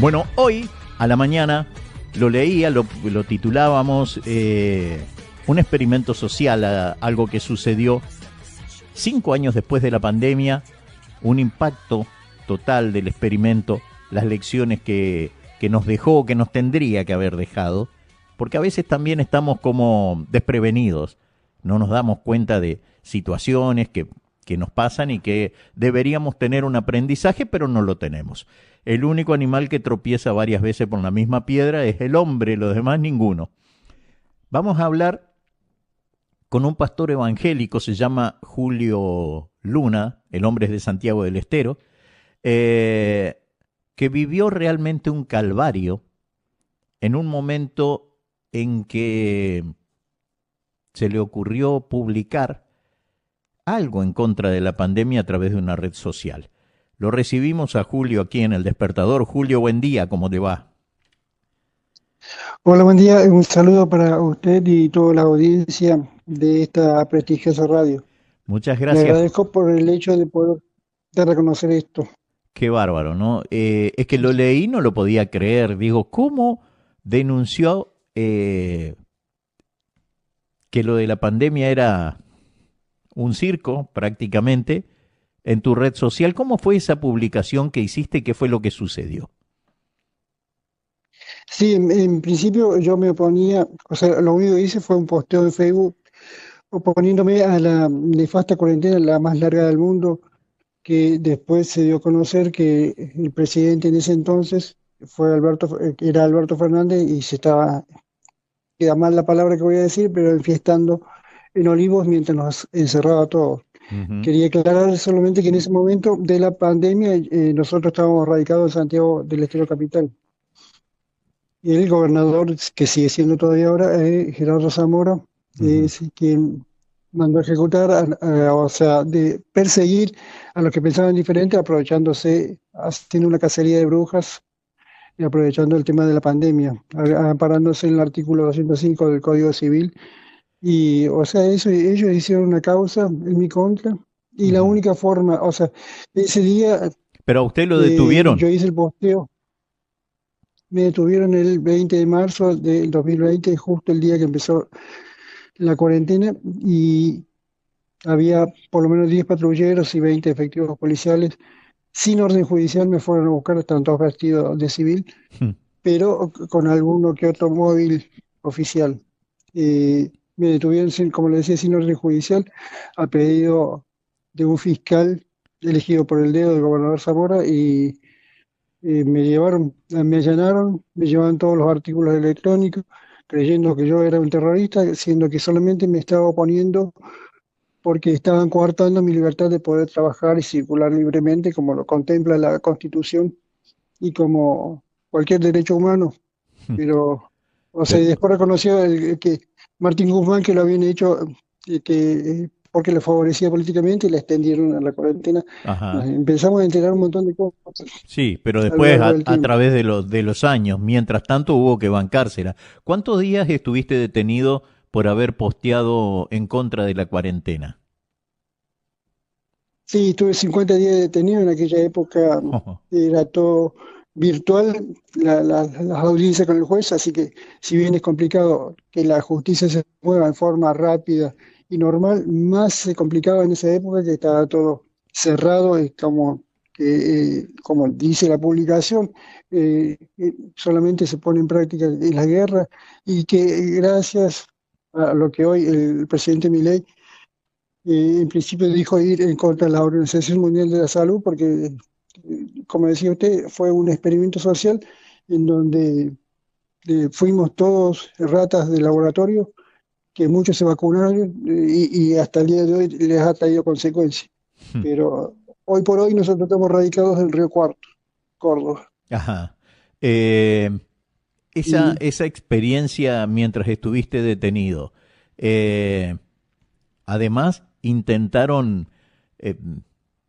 Bueno, hoy a la mañana lo leía, lo titulábamos un experimento social, algo que sucedió 5 años después de la pandemia, un impacto total del experimento, las lecciones que nos dejó, que nos tendría que haber dejado, porque a veces también estamos como desprevenidos, no nos damos cuenta de situaciones que nos pasan y que deberíamos tener un aprendizaje, pero no lo tenemos. El único animal que tropieza varias veces por la misma piedra es el hombre, los demás ninguno. Vamos a hablar con un pastor evangélico, se llama Julio Luna, el hombre es de Santiago del Estero, que vivió realmente un calvario en un momento en que se le ocurrió publicar algo en contra de la pandemia a través de una red social. Lo recibimos a Julio aquí en El Despertador. Julio, buen día, ¿cómo te va? Hola, buen día. Un saludo para usted y toda la audiencia de esta prestigiosa radio. Muchas Le gracias. agradezco por el hecho de poder de reconocer esto. Qué bárbaro, ¿no? Es que lo leí, no lo podía creer. Digo, ¿cómo denunció que lo de la pandemia era un circo prácticamente en tu red social? ¿Cómo fue esa publicación que hiciste? ¿Qué fue lo que sucedió? Sí, en principio yo me oponía, o sea, lo único que hice fue un posteo en Facebook oponiéndome a la nefasta cuarentena, la más larga del mundo, que después se dio a conocer que el presidente en ese entonces era Alberto Fernández y queda mal la palabra que voy a decir, pero enfiestando en Olivos mientras nos encerraba a todos. Ujú. Quería aclarar solamente que en ese momento de la pandemia nosotros estábamos radicados en Santiago del Estero Capital. Y el gobernador, que sigue siendo todavía ahora, Gerardo Zamora, Ujú. es quien mandó a ejecutar, o sea, de perseguir a los que pensaban diferente, aprovechándose, haciendo una cacería de brujas y aprovechando el tema de la pandemia, amparándose en el artículo 205 del Código Civil. Y, o sea, ellos hicieron una causa en mi contra. Y la Ujú. única forma, o sea, ese día Pero a usted lo detuvieron. yo hice el posteo, me detuvieron el 20 de marzo del 2020, justo el día que empezó la cuarentena, y había por lo menos 10 patrulleros y 20 efectivos policiales. Sin orden judicial me fueron a buscar, estaban todos vestidos de civil, pero con alguno que otro móvil oficial. Me detuvieron, como le decía, sin orden judicial, a pedido de un fiscal elegido por el dedo del gobernador Zamora y me llevaron, me allanaron, me llevaban todos los artículos electrónicos, creyendo que yo era un terrorista, siendo que solamente me estaba oponiendo porque estaban coartando mi libertad de poder trabajar y circular libremente, como lo contempla la Constitución y como cualquier derecho humano. Pero, o sea, y Pero, después reconoció que Martín Guzmán que lo habían hecho porque le favorecía políticamente y le extendieron a la cuarentena. Nos ajá. empezamos a enterar un montón de cosas Sí, pero a lo después largo del a tiempo. través de los años, mientras tanto hubo que bancársela. ¿Cuántos días estuviste detenido por haber posteado en contra de la cuarentena? Sí, tuve 50 días detenido en aquella época, era todo virtual, las audiencias con el juez, así que si bien es complicado que la justicia se mueva en forma rápida y normal, más se complicaba en esa época que estaba todo cerrado, como dice la publicación, solamente se pone en práctica en la guerra y que gracias a lo que hoy el presidente Milei en principio dijo ir en contra de la Organización Mundial de la Salud porque, como decía usted, fue un experimento social en donde fuimos todos ratas de laboratorio, que muchos se vacunaron y hasta el día de hoy les ha traído consecuencias. Pero hoy por hoy nosotros estamos radicados en Río Cuarto, Córdoba. Ajá. Eh, Y esa experiencia mientras estuviste detenido, eh, además intentaron, eh,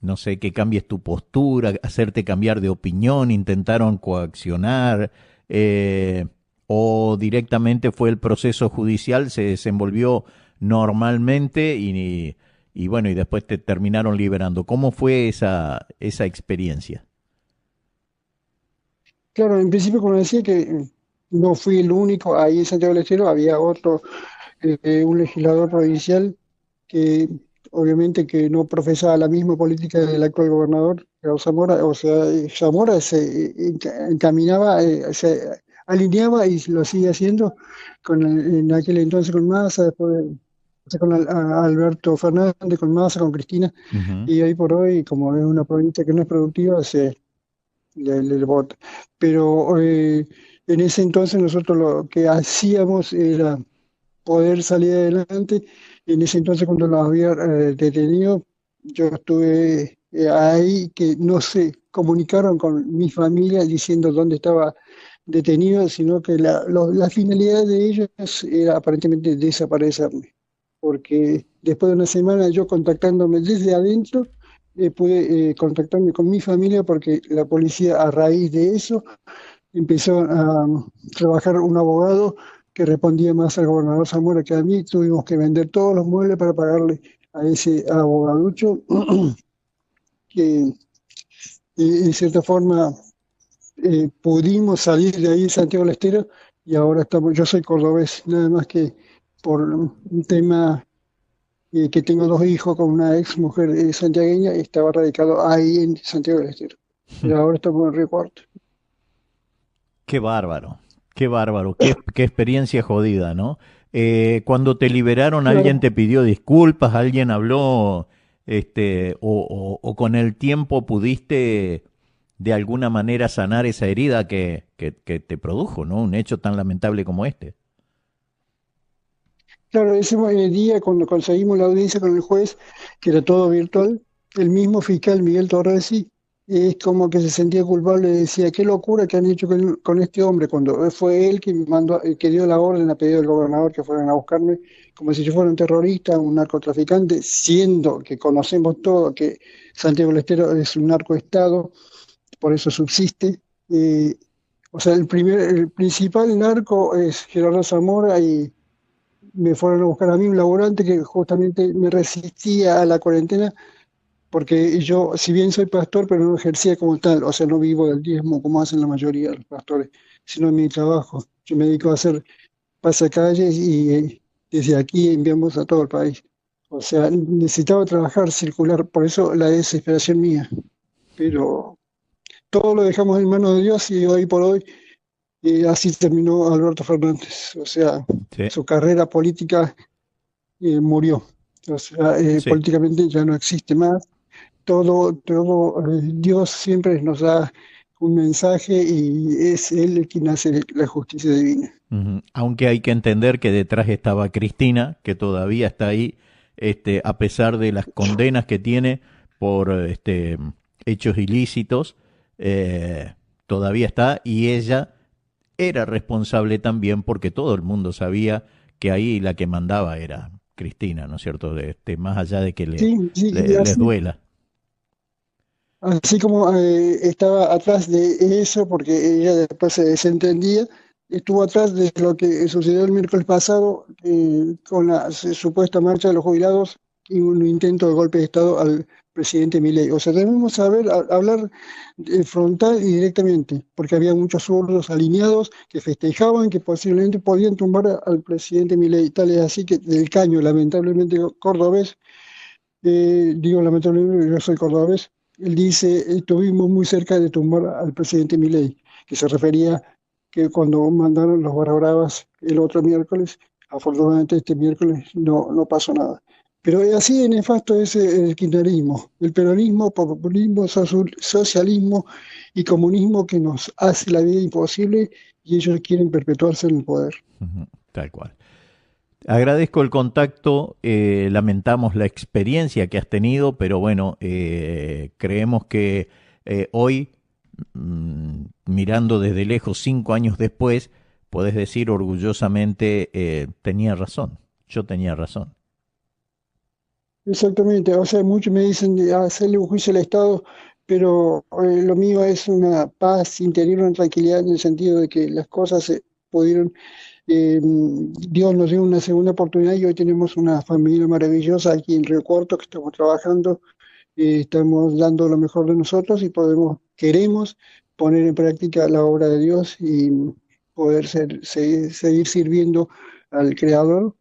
no sé, que cambies tu postura, hacerte cambiar de opinión, intentaron coaccionar, eh, o directamente fue el proceso judicial, se desenvolvió normalmente y bueno, y después te terminaron liberando. ¿Cómo fue esa experiencia? Claro, en principio, como decía, que no fui el único ahí en Santiago del Estero, había otro, un legislador provincial que obviamente que no profesaba la misma política del actual gobernador, Gerardo Zamora, o sea, Zamora se encaminaba, se alineaba y lo sigue haciendo en aquel entonces con Massa, después o sea, con Alberto Fernández, con Massa, con Cristina, Ujú. y hoy por hoy, como es una provincia que no es productiva, le vota. Pero en ese entonces nosotros lo que hacíamos era poder salir adelante. En ese entonces cuando los había detenido, yo estuve ahí que no se comunicaron con mi familia diciendo dónde estaba detenido, sino que la finalidad de ellos era aparentemente desaparecerme, porque después de una semana yo contactándome desde adentro, pude contactarme con mi familia porque la policía a raíz de eso empezó a trabajar un abogado que respondía más al gobernador Zamora que a mí. Tuvimos que vender todos los muebles para pagarle a ese abogaducho que en cierta forma pudimos salir de ahí en Santiago del Estero y ahora estamos, yo soy cordobés, nada más que por un tema que tengo dos hijos con una ex mujer santiagueña y estaba radicado ahí en Santiago del Estero. Pero ahora estamos en Río Cuarto. Qué bárbaro, qué bárbaro, qué experiencia jodida, ¿no? Cuando te liberaron, ¿alguien Claro. te pidió disculpas? ¿Alguien habló, o con el tiempo pudiste de alguna manera sanar esa herida que te produjo, ¿no? Un hecho tan lamentable como este. Claro, ese día cuando conseguimos la audiencia con el juez, que era todo virtual, el mismo fiscal Miguel Torresi es como que se sentía culpable, decía, qué locura que han hecho con este hombre, cuando fue él que mandó, que dio la orden a pedido del gobernador que fueran a buscarme, como si yo fuera un terrorista, un narcotraficante, siendo que conocemos todo que Santiago del Estero es un narcoestado, por eso subsiste. eh, o sea, el principal narco es Gerardo Zamora y me fueron a buscar a mí un laborante que justamente me resistía a la cuarentena, porque yo, si bien soy pastor, pero no ejercía como tal, o sea, no vivo del diezmo como hacen la mayoría de los pastores, sino en mi trabajo. Yo me dedico a hacer pasacalles y desde aquí enviamos a todo el país. O sea, necesitaba trabajar, circular, por eso la desesperación mía. Pero todo lo dejamos en manos de Dios y hoy por hoy así terminó Alberto Fernández. O sea, Sí, su carrera política murió. O sea, sí. políticamente ya no existe más. Dios siempre nos da un mensaje y es Él el quien hace la justicia divina. Ujú. Aunque hay que entender que detrás estaba Cristina, que todavía está ahí, a pesar de las condenas que tiene por hechos ilícitos, eh, todavía está y ella era responsable también porque todo el mundo sabía que ahí la que mandaba era Cristina, ¿no es cierto? Más allá de que Sí, sí, y les así, duela. así como estaba atrás de eso, porque ella después se desentendía, estuvo atrás de lo que sucedió el miércoles pasado con la supuesta marcha de los jubilados y un intento de golpe de Estado al presidente Milei. O sea, debemos saber hablar frontal y directamente, porque había muchos zurdos alineados que festejaban que posiblemente podían tumbar al presidente Milei. Tal es así que del Caño, lamentablemente cordobés, digo lamentablemente, yo soy cordobés, él dice, estuvimos muy cerca de tumbar al presidente Milei, que se refería que cuando mandaron los barra bravas el otro miércoles, afortunadamente este miércoles no pasó nada. Pero así de nefasto es el kirchnerismo, el peronismo, populismo, socialismo y comunismo que nos hace la vida imposible y ellos quieren perpetuarse en el poder. Ujú. Tal cual. Agradezco el contacto, lamentamos la experiencia que has tenido, pero bueno, creemos que hoy, mirando desde lejos 5 años después, podés decir orgullosamente, tenía razón, yo tenía razón. Exactamente, o sea, muchos me dicen de hacerle un juicio al Estado, pero lo mío es una paz interior, una tranquilidad en el sentido de que las cosas se pudieron, Dios nos dio una segunda oportunidad y hoy tenemos una familia maravillosa aquí en Río Cuarto que estamos trabajando, estamos dando lo mejor de nosotros y queremos poner en práctica la obra de Dios y poder seguir sirviendo al Creador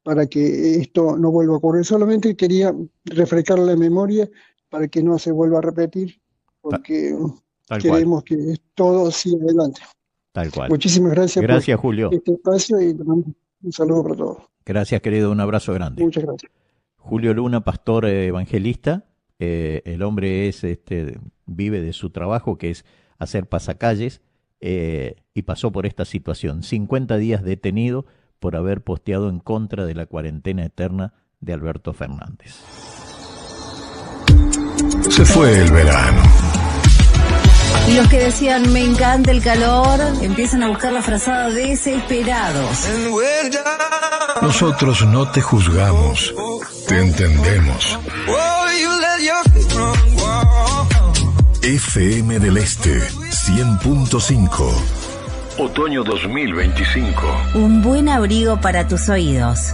para que esto no vuelva a ocurrir. Solamente quería refrescar la memoria para que no se vuelva a repetir, porque Tal cual, queremos que todo siga adelante. tal cual. Muchísimas gracias Gracias, por Julio. este espacio y un saludo para todos. Gracias, querido. Un abrazo grande. Muchas gracias. Julio Luna, pastor evangelista. El hombre vive de su trabajo, que es hacer pasacalles, y pasó por esta situación. 50 días detenido por haber posteado en contra de la cuarentena eterna de Alberto Fernández. Se fue el verano. Y los que decían me encanta el calor, empiezan a buscar la frazada desesperados. Nosotros no te juzgamos, te entendemos. FM del Este 100.5. Otoño 2025. Un buen abrigo para tus oídos.